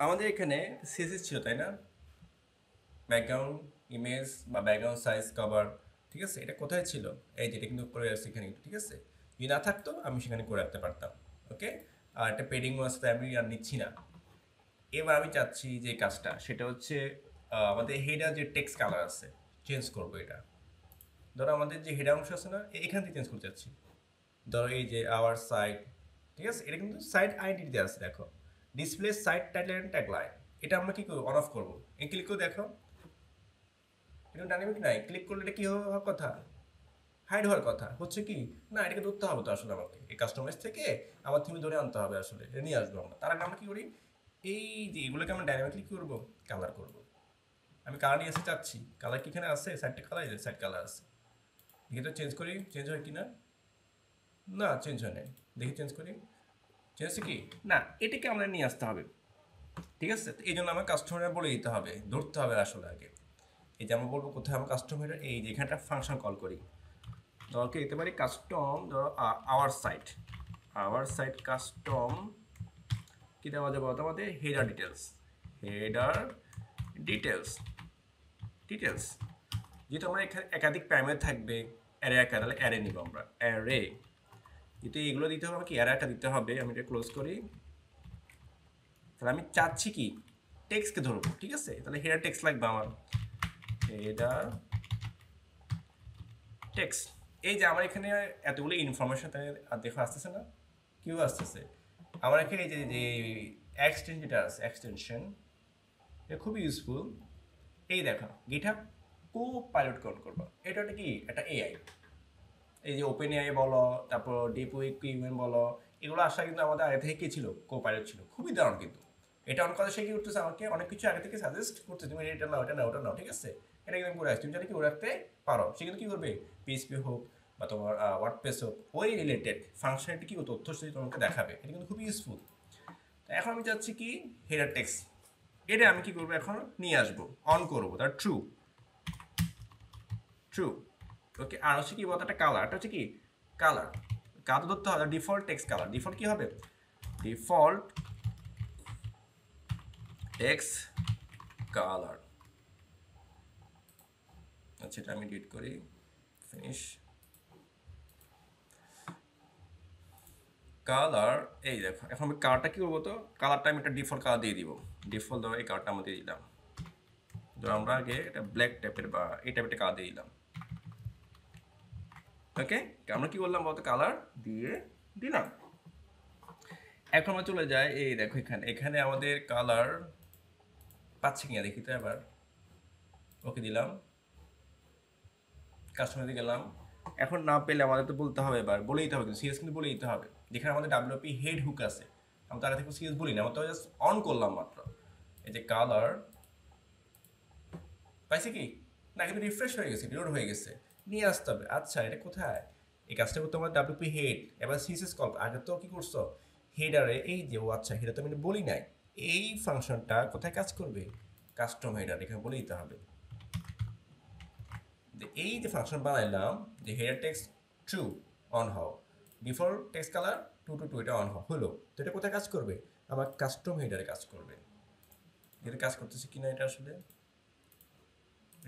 আমাদের এখানে সিএসএস ছিল তাই না? ব্যাকগ্রাউন্ড ইমেজ বা ব্যাকগ্রাউন্ড সাইজ কভার, ঠিক আছে? এটা কোথায় ছিল? এই যে এটা কিন্তু করে আছে এখানে, ঠিক আছে? যদি না থাকতো আমি সেখানে করে রাখতে পারতাম। ওকে, আর একটা পেডিংও আছে তাই আমি আর নিচ্ছি না। এবার আমি চাচ্ছি যে কাজটা সেটা হচ্ছে আমাদের হেডার যে টেক্সট কালার আছে চেঞ্জ করবো এটা। ধরো আমাদের যে হেডার অংশ আছে না, এখান থেকে চেঞ্জ করতে চাচ্ছি। ধরো এই যে আওয়ার সাইট, ঠিক আছে? এটা কিন্তু সাইট আইডেন্টি দেওয়া আছে, দেখো display site title and tagline. এটা আমরা কি করবো? অন অফ করবো। এই ক্লিক করে দেখো, এটা ডাইনামিক নাই। ক্লিক করলে এটা কি হওয়ার কথা? হাইড হওয়ার কথা। হচ্ছে কি না, এটাকে ধরতে হবে তো আসলে আমাকে এই কাস্টমাইজ থেকে আমার থিমে ধরে আনতে হবে, আসলে এটা নিয়ে আসবো আমরা। তার আগে আমরা কি করি, এই যে এগুলোকে আমরা ডাইনামিকলি কি করবো, কালার করবো। আমি কালার নিয়ে এসে চাচ্ছি, কালার কি এখানে আছে? সাইডটা কালার, সাইড কালার আছে। দেখি তো চেঞ্জ করি, চেঞ্জ হয় কি না। না, চেঞ্জ হয় নাই। দেখি চেঞ্জ করি, চেঞ্জ কি না। এটাকে আমরা নিয়ে আসতে হবে, ঠিক আছে? তো এই জন্য আমার কাস্টমার বলে দিতে হবে, ধরতে হবে আসলে আগে। এই যে আমরা বলবো কোথায় আমার কাস্টমার, এই যে এখানে একটা ফাংশন কল করি। ধরো কি দিতে পারি, কাস্টম, ধরো আওয়ার সাইট কাস্টম কি দেওয়া যাবে বলতো? আমাদের header details, header details, details. যেহেতু আমরা এখানে একাধিক প্যারামিটার থাকবে, অ্যারে আকার, তাহলে অ্যারে নিব আমরা, অ্যারে। যেহেতু এগুলো দিতে হবে, কি অ্যারে আকার দিতে হবে। আমি এটা ক্লোজ করি। তাহলে আমি চাচ্ছি কি, টেক্সটকে ধরবো, ঠিক আছে? তাহলে হেডার টেক্সট লাগবে আমার, হেডার টেক্সট। এই যে আমার এখানে এতগুলো ইনফরমেশন, তাই আর দেখো আসতেছে না? কেউ আসতেছে আমার এখানে। এই যে যে এক্সটেনশন যেটা আছে, এক্সটেনশন এটা খুবই ইউজফুল। এই দেখো, গিটহাব কো পাইলট কল করবো। এটা একটা কি, একটা এআই। এই যে ওপেন এআই বলো, তারপর ডিপউইক কিউএম বলো, এগুলো আসা কিন্তু আমাদের আগে থেকে কি ছিল, কো পাইলট ছিল। খুবই দারুণ কিন্তু। এটা অন কথা সে কি করতেছে, আমাকে অনেক কিছু আগে থেকে সাজেস্ট করতে, তুমি এটা নাও, এটা নাও, ওটা নাও, ঠিক আছে? এটা কিন্তু করে আসছে, তুমি জানি কি রাখতে পারো। সে কিন্তু কি করবে, পিএসপি হোক বা তোমার ওয়ার্ডপ্রেস হোক, ওই রিলেটেড ফাংশনালিটি কি তথ্য সে তোমাকে দেখাবে। এটা কিন্তু খুবই ইউজফুল। তো এখন আমি চাচ্ছি কি, হেডার টেক্সট, এটা আমি কি করবো এখন, নিয়ে আসবো, অন করবো, তার ট্রু, ট্রু। ওকে, আর হচ্ছে কি বলতো, একটা কালার, এটা হচ্ছে কি কালার, কালার ধরতে হবে ডিফল্ট টেক্সট কালার। ডিফল্ট কি হবে, ডিফল্ট টেক্সট কালার। আচ্ছা, এটা আমি ডিলিট করি, ফিনিশ। কালার, এই দেখো এখন আমি কালারটা কি করবো, তো কালারটা আমি একটা ডিফল্ট কালার দিয়ে দিব। ডিফল্ট ধরো এই কালারটা আমরা দিয়ে দিলাম। ধরো আমরা আগে এটা ব্ল্যাক টাইপের বা এই টাইপের একটা কালার দিয়ে দিলাম। ওকে, আমরা কি করলাম বলতো, কালার দিয়ে দিলাম। এখন আমরা চলে যাই, এই দেখো এখানে, এখানে আমাদের কালার পাচ্ছি কিনা দেখি তো এবার। ওকে দিলাম, কাস্টমারে গেলাম। এখন না পেলে আমাদের তো বলতে হবে, এবার বলে দিতে হবে, কিন্তু সিএস কিন্তু বলে দিতে হবে। যেখানে আমাদের ডাব্লিউপি হেড হুক আছে, আমি তার থেকে সিএস বলি না, আমরা তো জাস্ট অন করলাম মাত্র। এই যে কালার পাইছি কি না, কিন্তু রিফ্রেশ হয়ে গেছে, রিলোড হয়ে গেছে। নিয়ে আসতে হবে। আচ্ছা, এটা কোথায়? এই কাজটা করতে আমার ডাব্লিউপি হেড, এবার সিএসএস কল। আগে তো কি করছো, হেডারে, এই যে ও আচ্ছা, হেডার তো আমি বলি নাই। এই ফাংশনটা কোথায় কাজ করবে, কাস্টম হেডার, এখানে বলে দিতে হবে। এই যে ফাংশন বানাইলাম, যে হেডার টেক্সট ট্রু অন হও, ডিফল্ট টেক্সট কালার 2 to 2, এটা অন হলো। তো এটা কোথায় কাজ করবে, আমার কাস্টম হেডারে কাজ করবে। এটা কাজ করতেছে কিনা এটা আসলে,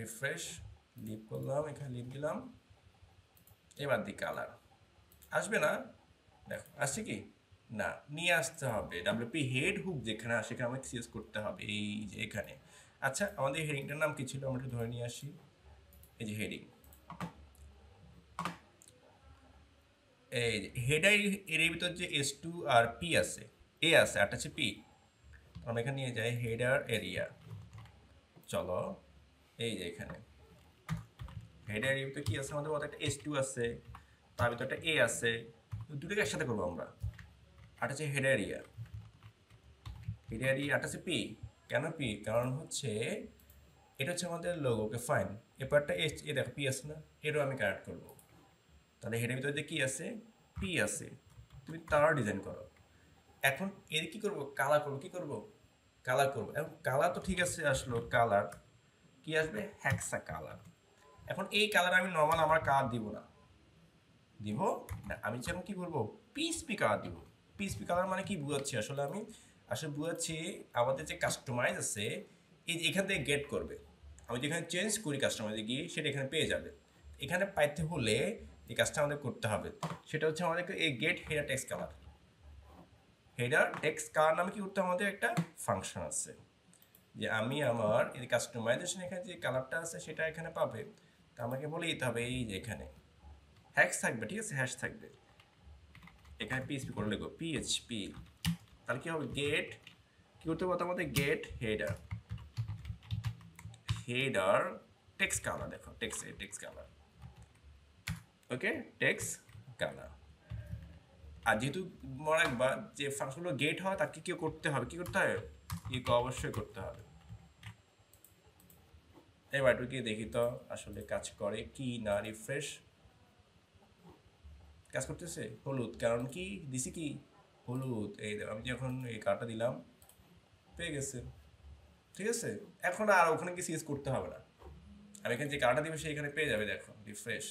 রিফ্রেশ, লিভ করলাম, এখানে লিভ দিলাম। এবার দি কালার আসবে না, দেখো আসছে কি না, নিয়ে আসতে হবে। ডাব্লিউপি হেড হুক যেখানে আসে সেখানে আমাকে সিএস করতে হবে, এই যে এখানে। আচ্ছা, আমাদের হেডিংটার নাম কি ছিল, আমরা একটু ধরে নিয়ে আসি। এই যে হেডিং, এই হেডার, এর ভিতর যে S2 আর পি আছে, এ আছে, আরটা হচ্ছে পি। আমরা এখানে নিয়ে যাই হেডার এরিয়া। চলো, এই যে এখানে হেডার এরিয়া ভিতরে কি আছে আমাদের, বলতে একটা S2 আছে, তার ভিতরে একটা এ আছে। দুটোকে একসাথে করবো আমরা। আরটা হচ্ছে হেডার এরিয়া, হেডার এরিয়া, আরটা হচ্ছে পি। কেন পি, কারণ হচ্ছে এটা হচ্ছে আমাদের লোগো। Okay fine. এরপরটা এস, এ দেখো পি আছে না, এরও আমি কানেক্ট করবো। তাহলে হেডের ভিতরে যে কি আছে, পি আছে। তুমি তার ডিজাইন করো। এখন এর কি করব, কালার করব, কি করব, কালার করব। এখন কালার তো ঠিক আছে, আসলো কালার, কি আসবে, হ্যাক্সা কালার। এখন এই কালার আমি নর্মাল আমার কালার দিব না, দিব না, আমি যেমন কি করব, পিএসপি কালার দিব। পিএসপি কালার মানে কি বুঝাচ্ছি আসলে আমি, আসলে বুঝাচ্ছি আমাদের যে কাস্টমাইজ আছে এই যে এখান থেকে গেট করবে, আমি যেখানে চেঞ্জ করি কাস্টমাইজে গিয়ে সেটা এখানে পেয়ে যাবে। এখানে পাইতে হলে এই কাজটা আমাদের করতে হবে, সেটা হচ্ছে আমাদেরকে এই get header text colour, header text colour নামে কি করতে হবে, আমাদের একটা ফাংশন আছে যে আমি আমার এই কাস্টমাইজেশন এখানে যে কালারটা আছে সেটা এখানে পাবে। তা আমাকে বলে দিতে হবে এই যে এখানে হ্যাশ থাকবে, ঠিক আছে, হ্যাশ থাকবে, এখানে পিএইচপি করে লিখবো পিএইচপি, তাহলে কি হবে গেট কি করতে হবে আমাদের get header, header text colour, দেখো text colour, okay text colour. আর যেহেতু মনে রাখবা যে ফাংশনগুলো গেট হয় তাকে কি করতে হবে, কি করতে হবে, ইকো অবশ্যই করতে হবে। এবার একটু গিয়ে দেখি তো আসলে কাজ করে কি না, রিফ্রেশ, কাজ করতেছে হলুদ, কারণ কি দিছি কি হলুদ, এই আমি যখন এই কার্ডটা দিলাম পেয়ে গেছে, ঠিক আছে। এখন আর ওখানে কিছু ইউজ করতে হবে না, আমি এখানে যে কার্ডটা দিবে সে এখানে পেয়ে যাবে, দেখো রিফ্রেশ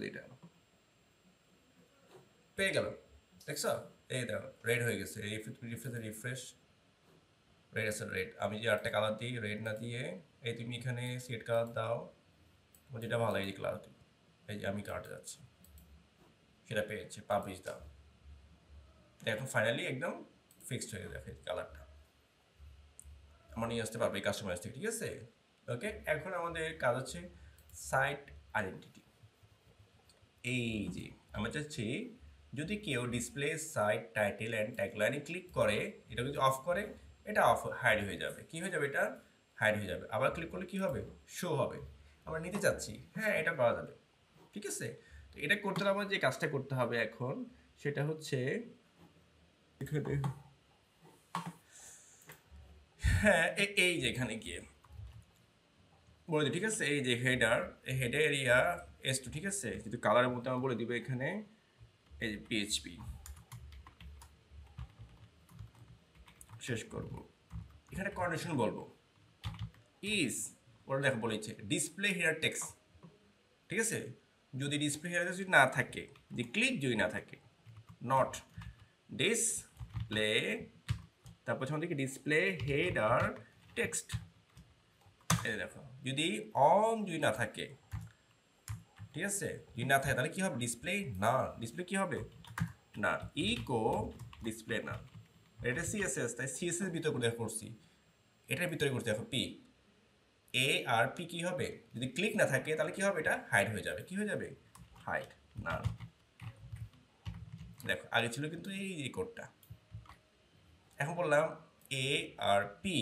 এটা পেয়ে গেল, দেখছো, এই দেখো রেড হয়ে গেছে, রিফ্রেশ রেড আছে, রেড, আমি যে আটটা কালার দিই রেড না দিয়ে এই তুমি এখানে সেট কালার দাও, তোমার যেটা ভালো এই যে কালার দিই, এই যে আমি কালারটা যাচ্ছি সেটা পেয়েছে, পাবলিশ দাও, এখন ফাইনালি একদম ফিক্সড হয়ে দেখে কালারটা আমার নিয়ে আসতে পারবে কাস্টমাইজ থেকে, ঠিক আছে। ওকে, এখন আমাদের কাজ হচ্ছে সাইট আইডেন্টিটি। এই যে আমরা চাচ্ছি যদি কেউ ডিসপ্লে সাইট টাইটেল অ্যান্ড ট্যাগলাইনে ক্লিক করে, এটা যদি অফ করে এটা অফ হাইড হয়ে যাবে, কি হয়ে যাবে, এটা হাইড হয়ে যাবে, আবার ক্লিক করলে কি হবে, শো হবে। আমরা নিতে চাচ্ছি, হ্যাঁ এটা করা যাবে, ঠিক আছে। তো এটা করতে হলে আমার যে কাজটা করতে হবে এখন সেটা হচ্ছে এখানে, হ্যাঁ এই যে এখানে গিয়ে বলে দিই, ঠিক আছে, এই যে হেডার, এই হেডার এরিয়া এস টু, ঠিক আছে, কিন্তু কালারের মধ্যে আমরা বলে দিব এখানে এই যে পিএইচপি শেষ করব, এখানে কন্ডিশন বলবো ইজ, ওরা দেখো বলেছে ডিসপ্লে হেডার টেক্সট, ঠিক আছে, যদি ডিসপ্লে হেডার যদি না থাকে, যদি ক্লিক যদি না থাকে, নট ডিসপ্লে, তারপর আমাদেরকে ডিসপ্লে হেডার টেক্সট, এই দেখো যদি অন যদি না থাকে, ঠিক আছে, যদি না থাকে তাহলে কি হবে, ডিসপ্লে না, ডিসপ্লে কি হবে না, ইকো ডিসপ্লে না, এটা সিএসএস, তাই সিএসএস ভিতরে করে করছি, এটার ভিতরে করছি, দেখো পি এ আর পি কি হবে, যদি ক্লিক না থাকে তাহলে কি হবে, এটা হাইড হয়ে যাবে, কি হয়ে যাবে, হাইড না। দেখো আগে ছিল কিন্তু এই কোডটা, এখন বললাম এ আর পি,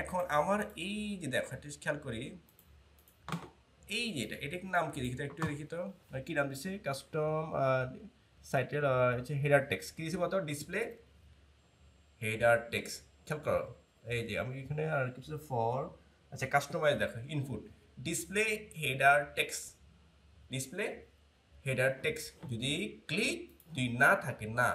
এখন আমার এই যে দেখো একটা খেয়াল করি, এই যে এটা নাম কি দেখি তো, একটু দেখি তো কি নাম দিচ্ছে, কাস্টম সাইটের হচ্ছে হেডার টেক্সট, কি দিচ্ছে বলতো, ডিসপ্লে হেডার টেক্সট, খেয়াল করো, এই যে আমি এখানে আর কিছু ফর, আচ্ছা কাস্টমাইজ দেখো input display header text, display header text যদি ক্লিক যদি না থাকে না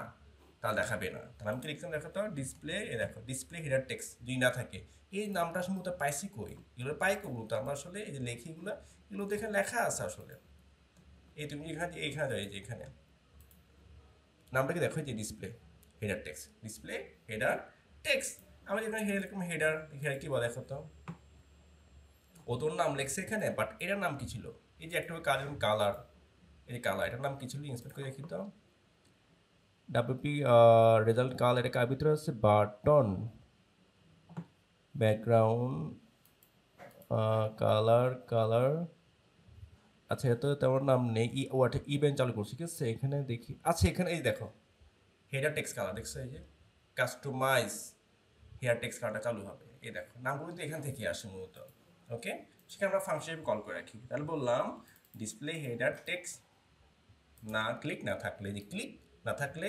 তাহলে দেখাবে না, তাহলে আমি কি লিখতাম দেখো তো ডিসপ্লে, এ দেখো ডিসপ্লে হেডার টেক্সট যদি না থাকে, এই নামটা আসলে মূলত পাইছি কই, এগুলো পাই কই মূলত আমরা আসলে এই যে লেখি এগুলো দেখে লেখা আছে আসলে, এই তুমি এখানে এইখানে যাও, এই যে এখানে নামটা কি দেখো, যে display header text, display header text, আমরা যেখানে হেডার হেডার কি বলে দেখো তো, ও তোর নাম লেখছে এখানে, বাট এটার নাম কি ছিল, এই যে একটা কালার, এই যে কালার, এটার নাম কি ছিল, ইন্সপেক্ট করে দেখি তো, ডাব্লিউপি রেজাল্ট কালার, এটা কার ভিতরে আছে, বাটন ব্যাকগ্রাউন্ড কালার, আচ্ছা এত তেমন নাম নেই, ওটা ইভেন্ট চালু করছি, ঠিক আছে, এখানে দেখি, আচ্ছা এখানে এই দেখো হেডার টেক্সট কালার, দেখছো এই যে কাস্টমাইজ হেয়ার টেক্সট কালারটা চালু হবে, এই দেখো নামগুলো কিন্তু এখান থেকে আসে মূলত, ওকে, সেখানে আমরা ফাংশন কল করে রাখি, তাহলে বললাম ডিসপ্লে হেডার টেক্সট, না ক্লিক না থাকলে, যে ক্লিক না থাকলে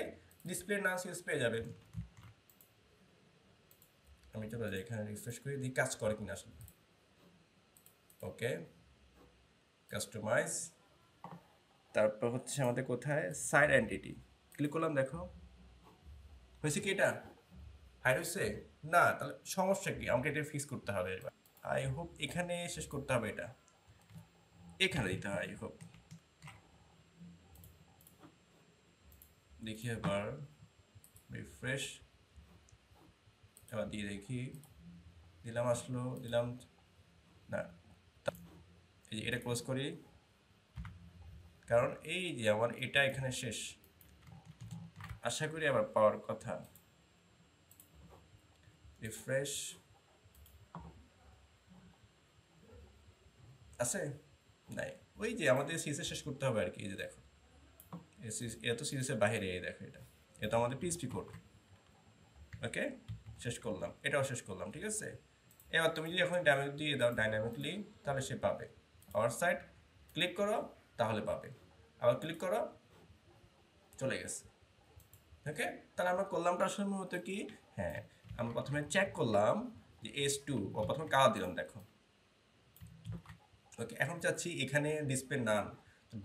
ডিসপ্লে না সিএস পেয়ে যাবেন। আমি চলে যাই এখানে রিফ্রেশ করে দিই কাজ করে কিনা আসলে, ওকে কাস্টমাইজ, তারপর হচ্ছে আমাদের কোথায় সাইড এন্টিটি, ক্লিক করলাম, দেখো হয়েছে কি, এটা হাইড হয়েছে না, তাহলে সমস্যা কি, আমাকে এটা ফিক্স করতে হবে এবার, আই হোপ এখানে শেষ করতে হবে, এটা এখানে দিতে হয়, আই হোপ দেখি এবার রিফ্রেশ, এবার দিয়ে দেখি, দিলাম আসলো, দিলাম না, এই যে এটা ক্লোজ করি, কারণ এই যে আমার এটা এখানে শেষ, আশা করি আবার পাওয়ার কথা। রিফ্রেশ আছে নাই, ওই যে আমাদের সিরিজে শেষ করতে হবে আর কি। এই যে দেখো এত সিরিজের বাইরে, এই দেখো এটা, এটা আমাদের পিএইচপি কোড। ওকে, শেষ করলাম, এটাও শেষ করলাম, ঠিক আছে। এবার তুমি যদি এখন ডাইনামিক দিয়ে দাও ডাইনামিকলি, তাহলে সে পাবে। আওয়ার সাইড ক্লিক করো, তাহলে পাবে। আবার ক্লিক করো, চলে গেছে। ওকে, তাহলে আমরা করলামটা আসলে মূলত কি, হ্যাঁ আমরা প্রথমে চেক করলাম যে S2, ও প্রথমে কালার দিলাম দেখো। ওকে, এখন চাচ্ছি এখানে ডিসপ্লে নান,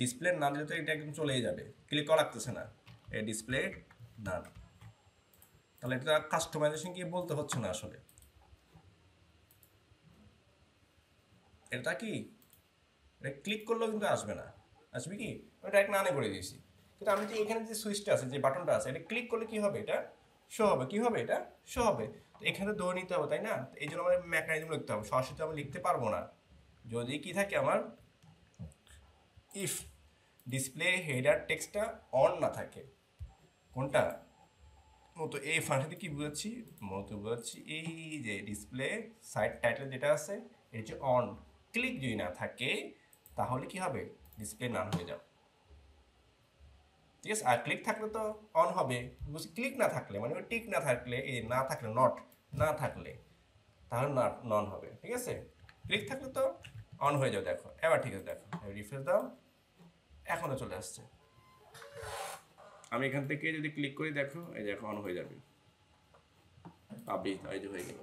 ডিসপ্লে না দিলে তো এটা একদম চলেই যাবে, ক্লিক করা লাগতেছে না, এই ডিসপ্লে নান। তাহলে এটা কাস্টমাইজেশন কি বলতে হচ্ছে না আসলে, এটা কি এটা ক্লিক করলেও কিন্তু আসবে না, আসবে কি, আমি ডাইরেক্ট নানে করে দিয়েছি। কিন্তু আমি যে এখানে যে সুইচটা আছে, যে বাটনটা আছে, এটা ক্লিক করলে কি হবে, এটা শো হবে, কি হবে, এটা শো হবে। তো এখানে ধরে নিতে হবে, তাই না? তো এই জন্য আমার মেকানিজম লিখতে হবে, সরাসরি তো আমি লিখতে পারবো না। যদি কি থাকে আমার, ইফ ডিসপ্লে হেডার টেক্সটটা অন না থাকে, কোনটা মতো এই ফাংশনটি কি বুঝাচ্ছি, মতো বুঝাচ্ছি এই যে ডিসপ্লে সাইড টাইটেল যেটা আছে, এটা হচ্ছে অন, ক্লিক যদি না থাকে তাহলে কি হবে, ডিসপ্লে নান হয়ে যাবে। ঠিক আছে, আর ক্লিক থাকলে তো অন হবে, ক্লিক না থাকলে মানে টিক না থাকলে, এই না থাকলে নট না থাকলে, তাহলে নন হবে। ঠিক আছে, ক্লিক থাকলে তো অন হয়ে যাবে। দেখো এবার ঠিক আছে, দেখো রিফ্রেশ দাও, এখনো চলে আসছে। আমি এখান থেকে যদি ক্লিক করি, দেখো এই যে এখন অন হয়ে যাবে, পাবলিক এই যে হয়ে গেল।